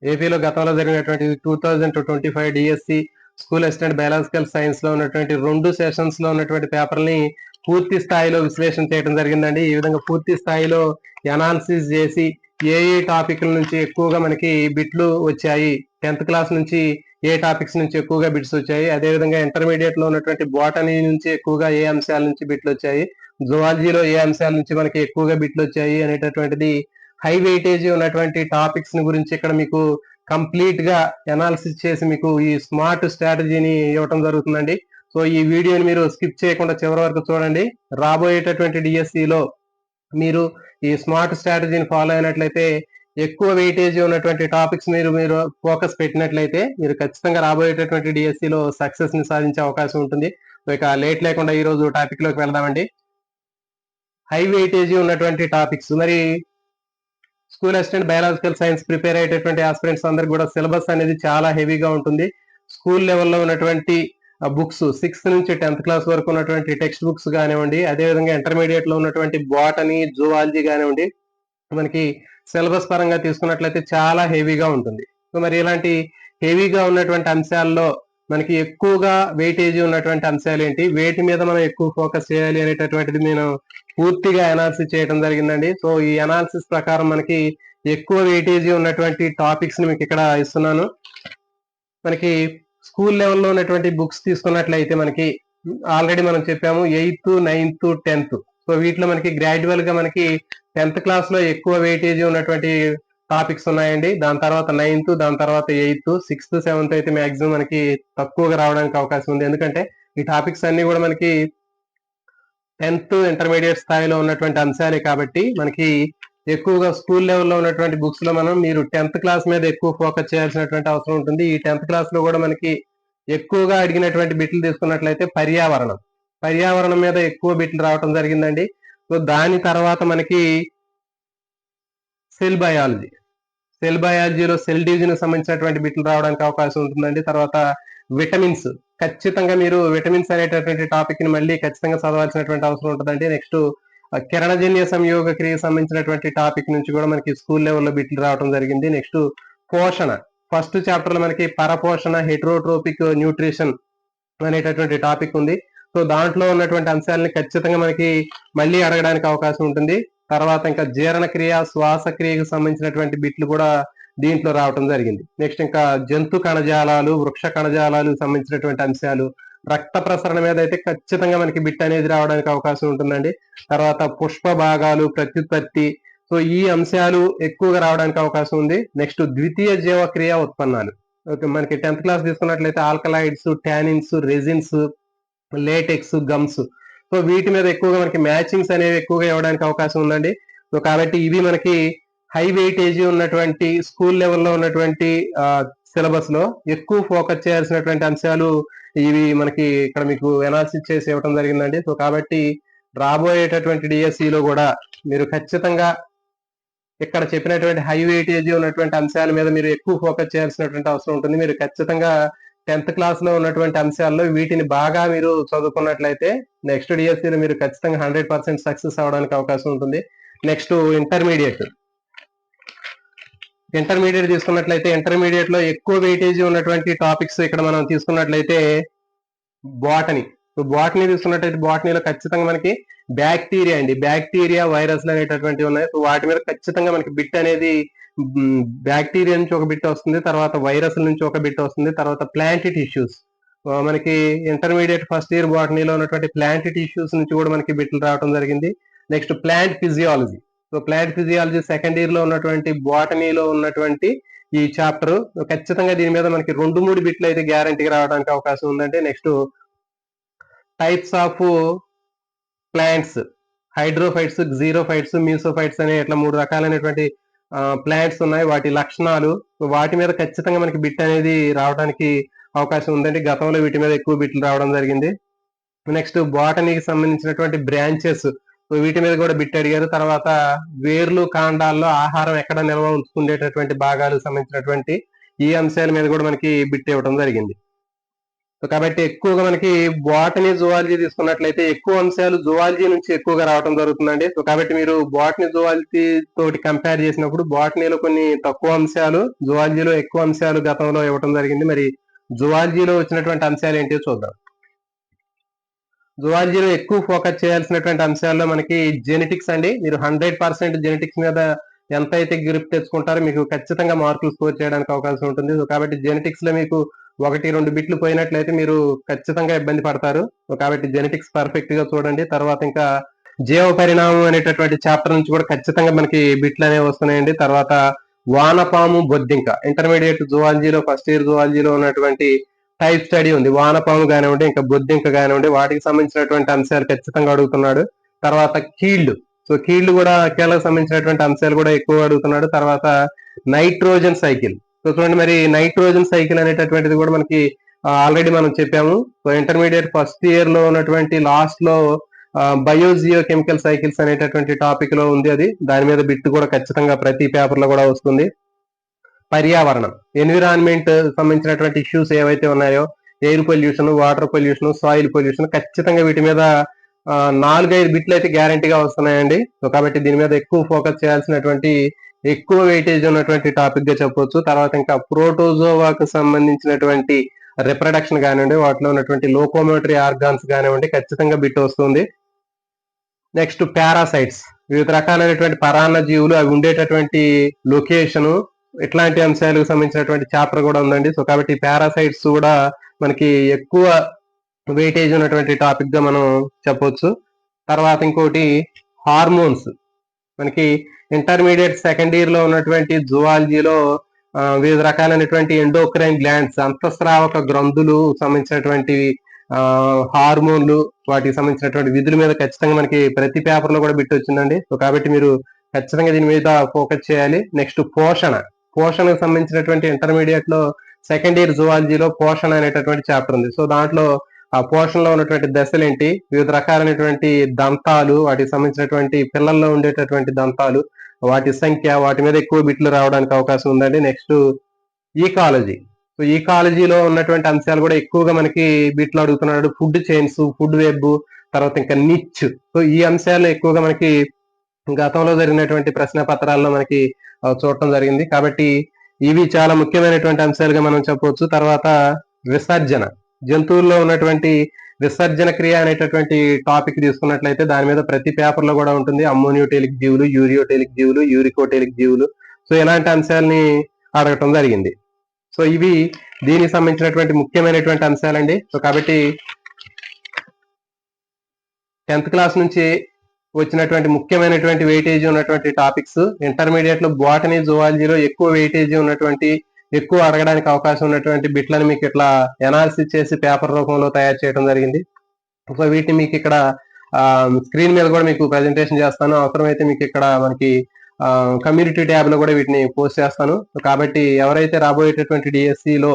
ఏపీలో గతంలో జరిగినటువంటి 2025 DSC school assistant biological science లో ఉన్నటువంటి 2 సెషన్స్ లో ఉన్నటువంటి పేపర్ని పూర్తి స్థాయిలో విశ్లేషణ చేయడం జరిగిందండి. ఈ విధంగా పూర్తి స్థాయిలో అనాలిసిస్ చేసి ఏ టాపిక్ల నుంచి ఎక్కువగా మనకి బిట్లు వచ్చాయి, 10th క్లాస్ నుంచి ఏ టాపిక్స్ నుంచి ఎక్కువగా బిట్స్ వచ్చాయి, అదేవిధంగా ఇంటర్మీడియట్ లో ఉన్నటువంటి బాటనీ నుంచి ఎక్కువగా ఏ అంశాల నుంచి బిట్లు వచ్చాయి, జువాలజీలో ఏ అంశాల నుంచి మనకి ఎక్కువగా బిట్లు వచ్చాయి అనేటటువంటిది హై వెయిటేజ్ ఉన్నటువంటి టాపిక్స్ ని గురించి ఇక్కడ మీకు కంప్లీట్ గా అనాలిసిస్ చేసి మీకు ఈ స్మార్ట్ స్ట్రాటజీని ఇవ్వటం జరుగుతుందండి. సో ఈ వీడియోని మీరు స్కిప్ చేయకుండా చివరి వరకు చూడండి. రాబోయేటటువంటి డిఎస్సిలో మీరు ఈ స్మార్ట్ స్ట్రాటజీని ఫాలో అయినట్లయితే ఎక్కువ వెయిటేజ్ ఉన్నటువంటి టాపిక్స్ మీరు ఫోకస్ పెట్టినట్లయితే మీరు ఖచ్చితంగా రాబోయేటటువంటి డిఎస్సిలో సక్సెస్ ని సాధించే అవకాశం ఉంటుంది. ఇక లేట్ లేకుండా ఈ రోజు టాపిక్ లోకి వెళ్దామండి. హై వెయిటేజ్ ఉన్నటువంటి టాపిక్స్, మరి school assistant biological science prepare అయ్యేటటువంటి ఆస్పిరెంట్స్ అందరికి కూడా సిలబస్ అనేది చాలా హెవీగా ఉంటుంది. స్కూల్ లెవెల్లో ఉన్నటువంటి బుక్స్ 6th నుంచి 10th క్లాస్ వరకు ఉన్నటువంటి టెక్స్ట్ బుక్స్ కానివ్వండి, అదేవిధంగా ఇంటర్మీడియట్ లో ఉన్నటువంటి బాటనీ, జువాలజీ కానివ్వండి, మనకి సిలబస్ పరంగా తీసుకున్నట్లయితే చాలా హెవీగా ఉంటుంది. సో మరి ఇలాంటి హెవీగా ఉన్నటువంటి అంశాల్లో మనకి ఎక్కువగా వెయిటేజ్ ఉన్నటువంటి అంశాలు ఏంటి, వేటి మీద మనం ఎక్కువ ఫోకస్ చేయాలి అనేటటువంటిది నేను పూర్తిగా అనాలిసిస్ చేయడం జరిగిందండి. సో ఈ అనాలిసిస్ ప్రకారం మనకి ఎక్కువ వెయిటేజ్ ఉన్నటువంటి టాపిక్స్ ని మీకు ఇక్కడ ఇస్తున్నాను. మనకి స్కూల్ లెవెల్లో ఉన్నటువంటి బుక్స్ తీసుకున్నట్లయితే మనకి ఆల్రెడీ మనం చెప్పాము 8th, 9th, 10th. సో వీటిలో మనకి గ్రాడ్యువల్ గా మనకి 10th క్లాస్ లో ఎక్కువ వెయిటేజ్ ఉన్నటువంటి టాపిక్స్ ఉన్నాయండి. దాని తర్వాత 9th, దాని తర్వాత 8th, 6th, 7th అయితే మాక్సిమం మనకి తక్కువగా రావడానికి అవకాశం ఉంది. ఎందుకంటే ఈ టాపిక్స్ అన్ని కూడా మనకి 10th ఇంటర్మీడియట్ స్థాయిలో ఉన్నటువంటి అంశాలే కాబట్టి మనకి ఎక్కువగా స్కూల్ లెవెల్లో ఉన్నటువంటి బుక్స్ లో మీరు 10th క్లాస్ మీద ఎక్కువ ఫోకస్ చేయాల్సినటువంటి అవసరం ఉంటుంది. ఈ 10th క్లాస్ లో కూడా మనకి ఎక్కువగా అడిగినటువంటి బిట్లు తీసుకున్నట్లయితే పర్యావరణం మీద ఎక్కువ బిట్లు రావడం జరిగిందండి. సో దాని తర్వాత మనకి సెల్ బయాలజీలో సెల్ డివిజన్ సంబంధించినటువంటి బిట్లు రావడానికి అవకాశం ఉంటుందండి. తర్వాత విటమిన్స్, ఖచ్చితంగా మీరు విటమిన్స్ అనేటటువంటి టాపిక్ ని మళ్ళీ ఖచ్చితంగా చదవాల్సినటువంటి అవసరం ఉంటుందండి. నెక్స్ట్ కిరణజన్య సంయోగ క్రియకు సంబంధించినటువంటి టాపిక్ నుంచి కూడా మనకి స్కూల్ లెవెల్లో బిట్లు రావడం జరిగింది. నెక్స్ట్ పోషణ, ఫస్ట్ చాప్టర్ లో మనకి పరపోషణ, హెట్రోట్రోపిక్ న్యూట్రిషన్ అనేటటువంటి టాపిక్ ఉంది. సో దాంట్లో ఉన్నటువంటి అంశాలని ఖచ్చితంగా మనకి మళ్ళీ అడగడానికి అవకాశం ఉంటుంది. తర్వాత ఇంకా జీర్ణక్రియ, శ్వాసక్రియకు సంబంధించినటువంటి బిట్లు కూడా దీంట్లో రావడం జరిగింది. నెక్స్ట్ ఇంకా జంతు కణజాలాలు, వృక్ష కణజాలాలు సంబంధించినటువంటి అంశాలు, రక్త ప్రసరణ మీద అయితే ఖచ్చితంగా మనకి బిట్ అనేది రావడానికి అవకాశం ఉంటుందండి. తర్వాత పుష్ప భాగాలు, ప్రత్యుత్పత్తి, సో ఈ అంశాలు ఎక్కువగా రావడానికి అవకాశం ఉంది. నెక్స్ట్ ద్వితీయ జీవక్రియ ఉత్పన్నాలు, మనకి 10th క్లాస్ తీసుకున్నట్లయితే alkaloids, tannins, resins, latex, gums, so వీటి మీద ఎక్కువగా మనకి మ్యాచింగ్స్ అనేవి ఎక్కువగా ఇవ్వడానికి అవకాశం ఉందండి. సో కాబట్టి ఇవి మనకి హై వెయిటేజ్ ఉన్నటువంటి స్కూల్ లెవెల్లో ఉన్నటువంటి సిలబస్ లో ఎక్కువ ఫోకస్ చేయాల్సినటువంటి అంశాలు ఇవి మనకి ఇక్కడ మీకు అనాలిసిస్ చేసి ఇవ్వడం జరిగిందండి. సో కాబట్టి రాబోయేటటువంటి డిఎస్సిలో కూడా మీరు ఖచ్చితంగా ఇక్కడ చెప్పినటువంటి హై వెయిటేజ్ ఉన్నటువంటి అంశాల మీద మీరు ఎక్కువ ఫోకస్ చేయాల్సినటువంటి అవసరం ఉంటుంది. మీరు ఖచ్చితంగా 10th క్లాస్ లో ఉన్నటువంటి అంశాల్లో వీటిని బాగా మీరు చదువుకున్నట్లయితే నెక్స్ట్ డిఎస్సిలో మీరు ఖచ్చితంగా 100% సక్సెస్ అవడానికి అవకాశం ఉంటుంది. నెక్స్ట్ ఇంటర్మీడియట్ తీసుకున్నట్లయితే ఇంటర్మీడియట్ లో ఎక్కువ వెయిటేజ్ ఉన్నటువంటి టాపిక్స్ ఇక్కడ మనం తీసుకున్నట్లయితే బాటనీ తీసుకున్నట్లయితే బాటనీలో ఖచ్చితంగా మనకి బ్యాక్టీరియా వైరస్లు అనేటటువంటివి ఉన్నాయి. సో వాటి మీద ఖచ్చితంగా మనకి బిట్ అనేది బ్యాక్టీరియా నుంచి ఒక బిట్ వస్తుంది, తర్వాత వైరస్ నుంచి ఒక బిట్ వస్తుంది, తర్వాత ప్లాంట్ టిష్యూస్, మనకి ఇంటర్మీడియట్ ఫస్ట్ ఇయర్ బాటనీలో ఉన్నటువంటి ప్లాంట్ టిష్యూస్ నుంచి కూడా మనకి బిట్లు రావడం జరిగింది. Next plant physiology, so plant physiology second year లో ఉన్నటువంటి బాటనీలో ఉన్నటువంటి ఈ చాప్టర్ ఖచ్చితంగా దీని మీద మనకి 2-3 బిట్లు అయితే గ్యారంటీగా రావడానికి అవకాశం ఉందండి. Next types of plants, hydrophytes, xerophytes, mesophytes అనే ఇట్లా 3 రకాలైనటువంటి ప్లాంట్స్ ఉన్నాయి, వాటి లక్షణాలు, వాటి మీద ఖచ్చితంగా మనకి బిట్ అనేది రావడానికి అవకాశం ఉందండి. గతంలో వీటి మీద ఎక్కువ బిట్లు రావడం జరిగింది. నెక్స్ట్ బాటనీకి సంబంధించినటువంటి బ్రాంచెస్, వీటి మీద కూడా బిట్ అడిగారు. తర్వాత వేర్లు, కాండాల్లో ఆహారం ఎక్కడ నిల్వ ఉంచుకునేటటువంటి భాగాలకు సంబంధించినటువంటి ఈ అంశాల మీద కూడా మనకి బిట్ ఇవ్వడం జరిగింది. సో కాబట్టి ఎక్కువగా మనకి బాటనీ జువాలజీ తీసుకున్నట్లయితే ఎక్కువ అంశాలు జువాలజీ నుంచి ఎక్కువగా రావడం జరుగుతుందండి. సో కాబట్టి మీరు బాటనీ జువాలజీ తోటి కంపేర్ చేసినప్పుడు బాటనీలో కొన్ని తక్కువ అంశాలు, జువాలజీలో ఎక్కువ అంశాలు గతంలో ఇవ్వడం జరిగింది. మరి జువాలజీలో వచ్చినటువంటి అంశాలు ఏంటో చూద్దాం. జువాలజీలో ఎక్కువ ఫోకస్ చేయాల్సినటువంటి అంశాల్లో మనకి జెనెటిక్స్ అండి. మీరు 100% జెనెటిక్స్ మీద ఎంత అయితే గ్రిప్ తెచ్చుకుంటారో మీకు ఖచ్చితంగా మార్కులు స్కోర్ చేయడానికి అవకాశం ఉంటుంది. సో కాబట్టి జెనెటిక్స్ లో మీకు 1-2 బిట్లు పోయినట్లయితే మీరు ఖచ్చితంగా ఇబ్బంది పడతారు. సో కాబట్టి జెనెటిక్స్ పర్ఫెక్ట్ గా చూడండి. తర్వాత ఇంకా జీవ పరిణామం అనేటటువంటి చాప్టర్ నుంచి కూడా ఖచ్చితంగా మనకి బిట్లు అనేవి వస్తున్నాయండి. తర్వాత వానపాము బొద్దింక ఇంటర్మీడియట్ జువాలజీలో ఫస్ట్ ఇయర్ జువాలజీలో ఉన్నటువంటి టైప్ స్టడీ ఉంది. వానపాము కానివ్వండి, ఇంకా బొద్దింక కానివ్వండి, వాటికి సంబంధించినటువంటి అంశాలు ఖచ్చితంగా అడుగుతున్నాడు. తర్వాత కీళ్లు, సో కీళ్లు కూడా కీళ్ళకు సంబంధించినటువంటి అంశాలు కూడా ఎక్కువ అడుగుతున్నాడు. తర్వాత నైట్రోజన్ సైకిల్, సో చూడండి మరి నైట్రోజన్ సైకిల్ అనేటటువంటిది కూడా మనకి ఆల్రెడీ మనం చెప్పాము. సో ఇంటర్మీడియట్ ఫస్ట్ ఇయర్ లో ఉన్నటువంటి లాస్ట్ లో బయోజియో కెమికల్ సైకిల్స్ అనేటటువంటి టాపిక్ లో ఉంది. అది దాని మీద బిట్ కూడా ఖచ్చితంగా ప్రతి పేపర్ లో కూడా వస్తుంది. పర్యావరణం, ఎన్విరాన్మెంట్ సంబంధించినటువంటి ఇష్యూస్ ఏవైతే ఉన్నాయో, air pollution, water pollution, soil pollution, ఖచ్చితంగా వీటి మీద 4-5 బిట్లు అయితే గ్యారంటీగా వస్తున్నాయండి. సో కాబట్టి దీని మీద ఎక్కువ ఫోకస్ చేయాల్సినటువంటి, ఎక్కువ వెయిటేజ్ ఉన్నటువంటి టాపిక్ గా చెప్పొచ్చు. తర్వాత ఇంకా ప్రోటోజోవాకు సంబంధించినటువంటి రిప్రొడక్షన్ కానివ్వండి, వాటిలో ఉన్నటువంటి లోకోమోటరీ ఆర్గాన్స్ కానివ్వండి, ఖచ్చితంగా బిట్ వస్తుంది. నెక్స్ట్ పారాసైట్స్, వివిధ రకాలైనటువంటి పరాన్న జీవులు, అవి ఉండేటటువంటి లొకేషను, ఇట్లాంటి అంశాలకు సంబంధించినటువంటి చాప్టర్ కూడా ఉందండి. సో కాబట్టి పారాసైట్స్ కూడా మనకి ఎక్కువ వెయిటేజ్ ఉన్నటువంటి టాపిక్ గా మనం చెప్పొచ్చు. తర్వాత ఇంకోటి హార్మోన్స్, మనకి ఇంటర్మీడియట్ సెకండ్ ఇయర్ లో ఉన్నటువంటి జువాలజీలో వివిధ రకాలైనటువంటి ఎండోక్రైన్ గ్లాండ్స్, అంతఃస్రావక గ్రంథులు సంబంధించినటువంటి హార్మోన్లు, వాటికి సంబంధించినటువంటి విధుల మీద ఖచ్చితంగా మనకి ప్రతి పేపర్ లో కూడా బిట్ వచ్చిందండి. సో కాబట్టి మీరు ఖచ్చితంగా దీని మీద ఫోకస్ చేయాలి. నెక్స్ట్ పోషణకు సంబంధించినటువంటి ఇంటర్మీడియట్ లో సెకండ్ ఇయర్ జువాలజీలో పోషణ అనేటటువంటి చాప్టర్ ఉంది. సో దాంట్లో ఆ పోషణలో ఉన్నటువంటి దశలు ఏంటి, వివిధ రకాలైనటువంటి దంతాలు, వాటికి సంబంధించినటువంటి పిల్లల్లో ఉండేటటువంటి దంతాలు, వాటి సంఖ్య, వాటి మీద ఎక్కువ బిట్లు రావడానికి అవకాశం ఉందండి. నెక్స్ట్ ఈకాలజీ, సో ఈకాలజీలో ఉన్నటువంటి అంశాలు కూడా ఎక్కువగా మనకి బిట్లు అడుగుతున్నాడు. ఫుడ్ చైన్స్, ఫుడ్ వెబ్, తర్వాత ఇంకా నిచ్, సో ఈ అంశాలు ఎక్కువగా మనకి గతంలో జరిగినటువంటి ప్రశ్న పత్రాల్లో మనకి చూడటం జరిగింది. కాబట్టి ఇవి చాలా ముఖ్యమైనటువంటి అంశాలుగా మనం చెప్పవచ్చు. తర్వాత విసర్జన, జంతువుల్లో ఉన్నటువంటి విసర్జన క్రియ అనేటటువంటి టాపిక్ తీసుకున్నట్లయితే దాని మీద ప్రతి పేపర్ లో కూడా ఉంటుంది. అమ్మోనియోటెలిక్ జీవులు, యూరియోటెలిక్ జీవులు, యూరికోటెలిక్ జీవులు, సో ఇలాంటి అంశాలని అడగటం జరిగింది. సో ఇవి దీనికి సంబంధించినటువంటి ముఖ్యమైనటువంటి అంశాలండి. సో కాబట్టి 10th క్లాస్ నుంచి వచ్చినటువంటి ముఖ్యమైనటువంటి వెయిటేజ్ ఉన్నటువంటి టాపిక్స్, ఇంటర్మీడియట్ లో బాటనీ జువాలజీలో ఎక్కువ వెయిటేజ్ ఉన్నటువంటి, ఎక్కువ అడగడానికి అవకాశం ఉన్నటువంటి బిట్లను మీకు ఇట్లా ఎనాలిసిస్ చేసి పేపర్ రూపంలో తయారు చేయడం జరిగింది. సో వీటిని మీకు ఇక్కడ స్క్రీన్ మీద కూడా మీకు ప్రజెంటేషన్ చేస్తాను. అవసరమైతే మీకు ఇక్కడ మనకి కమ్యూనిటీ ట్యాబ్ లో కూడా వీటిని పోస్ట్ చేస్తాను. కాబట్టి ఎవరైతే రాబోయేటటువంటి డిఎస్సిలో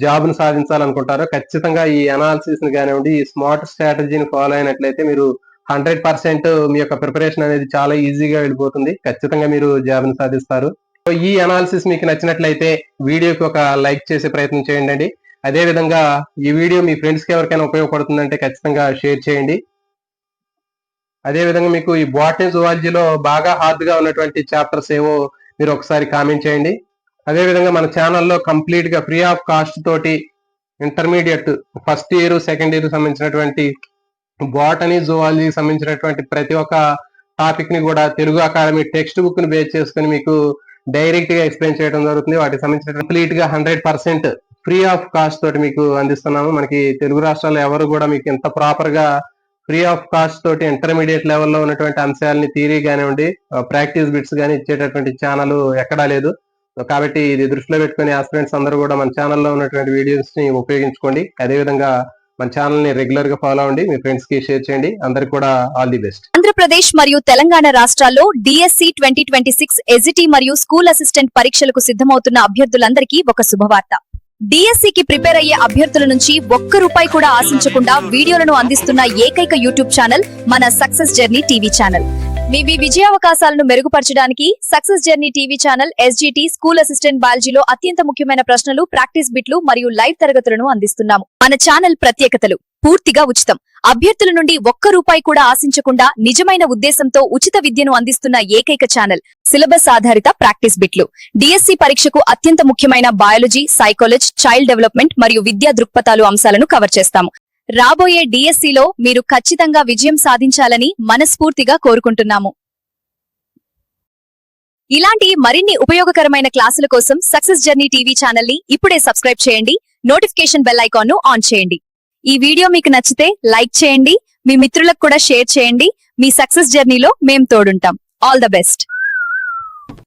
జాబ్ ను సాధించాలనుకుంటారో ఖచ్చితంగా ఈ అనాలిసిస్ ని కానివ్వండి, ఈ స్మార్ట్ స్ట్రాటజీని ఫాలో అయినట్లయితే మీరు 100% మీ యొక్క ప్రిపరేషన్ అనేది చాలా ఈజీగా వెళ్ళిపోతుంది. ఖచ్చితంగా మీరు జాబ్ ని సాధిస్తారు. సో ఈ అనాలిసిస్ మీకు నచ్చినట్లయితే వీడియోకి ఒక లైక్ చేసే ప్రయత్నం చేయండి. అదే విధంగా ఈ వీడియో మీ ఫ్రెండ్స్ కి ఎవరికైనా ఉపయోగపడుతుందంటే ఖచ్చితంగా షేర్ చేయండి. అదే విధంగా మీకు ఈ బాటనీ జువాలజీలో బాగా హార్డ్ గా ఉన్నటువంటి చాప్టర్స్ ఏవో మీరు ఒకసారి కామెంట్ చేయండి. అదే విధంగా మన ఛానల్లో కంప్లీట్ గా ఫ్రీ ఆఫ్ కాస్ట్ తోటి intermediate first year, second year సంబంధించినటువంటి బాటనీ జువాలజీకి సంబంధించినటువంటి ప్రతి ఒక్క టాపిక్ ని కూడా తెలుగు అకాడమీ టెక్స్ట్ బుక్ ని బేస్ చేసుకుని మీకు డైరెక్ట్ గా ఎక్స్ప్లెయిన్ చేయడం జరుగుతుంది. వాటికి సంబంధించిన కంప్లీట్ గా 100% ఫ్రీ ఆఫ్ కాస్ట్ తోటి మీకు అందిస్తున్నాము. మనకి తెలుగు రాష్ట్రాల్లో ఎవరు కూడా మీకు ఇంత ప్రాపర్ గా ఫ్రీ ఆఫ్ కాస్ట్ తోటి ఇంటర్మీడియట్ లెవెల్లో ఉన్నటువంటి అంశాలని థియరీ కానివ్వండి, ప్రాక్టీస్ బిట్స్ కానీ ఇచ్చేటటువంటి ఛానల్ ఎక్కడా లేదు. కాబట్టి ఇది దృష్టిలో పెట్టుకుని ఆస్పిరెంట్స్ అందరూ కూడా మన ఛానల్లో ఉన్నటువంటి వీడియోస్ ని ఉపయోగించుకోండి. అదేవిధంగా మన ఛానల్ ని రెగ్యులర్ గా ఫాలో అవ్వండి, మీ ఫ్రెండ్స్ కి షేర్ చేయండి. అందరికి కూడా ఆల్ ది బెస్ట్. ఆంధ్రప్రదేశ్ మరియు తెలంగాణ రాష్ట్రాల్లో డిఎస్సి 2026 ఎజిటి మరియు స్కూల్ అసిస్టెంట్ పరీక్షలకు సిద్ధమవుతున్న అభ్యర్థులందరికీ ఒక శుభవార్త. డిఎస్సికి ప్రిపేర్ అయ్యే అభ్యర్థుల నుంచి ₹1 కూడా ఆశించకుండా వీడియోలను అందిస్తున్న ఏకైక యూట్యూబ్ ఛానల్ మన సక్సెస్ జర్నీ టీవీ ఛానల్. మీ విజయావకాశాలను మెరుగుపరచడానికి success journey TV channel SGT school assistant బయాలజీలో అత్యంత ముఖ్యమైన ప్రశ్నలు, ప్రాక్టీస్ బిట్లు మరియు లైవ్ తరగతులను అందిస్తున్నాము. మన ఛానల్ ప్రత్యేకతలు: పూర్తిగా ఉచితం. అభ్యర్థుల నుండి ₹1 కూడా ఆశించకుండా నిజమైన ఉద్దేశంతో ఉచిత విద్యను అందిస్తున్న ఏకైక ఛానల్. సిలబస్ ఆధారిత ప్రాక్టీస్ బిట్లు. DSC పరీక్షకు అత్యంత ముఖ్యమైన బయాలజీ, సైకాలజీ, చైల్డ్ డెవలప్మెంట్ మరియు విద్యా దృక్పథాలు అంశాలను కవర్ చేస్తాము. రాబోయే DSCలో మీరు ఖచ్చితంగా విజయం సాధించాలని మనస్ఫూర్తిగా కోరుకుంటున్నాము. ఇలాంటి మరిన్ని ఉపయోగకరమైన క్లాసుల కోసం సక్సెస్ జర్నీ టీవీ ఛానల్ ని ఇప్పుడే సబ్స్క్రైబ్ చేయండి. నోటిఫికేషన్ బెల్ ఐకాన్ ను ఆన్ చేయండి. ఈ వీడియో మీకు నచ్చితే లైక్ చేయండి, మీ మిత్రులకు కూడా షేర్ చేయండి. మీ సక్సెస్ జర్నీలో మేం తోడుంటాం. All the best.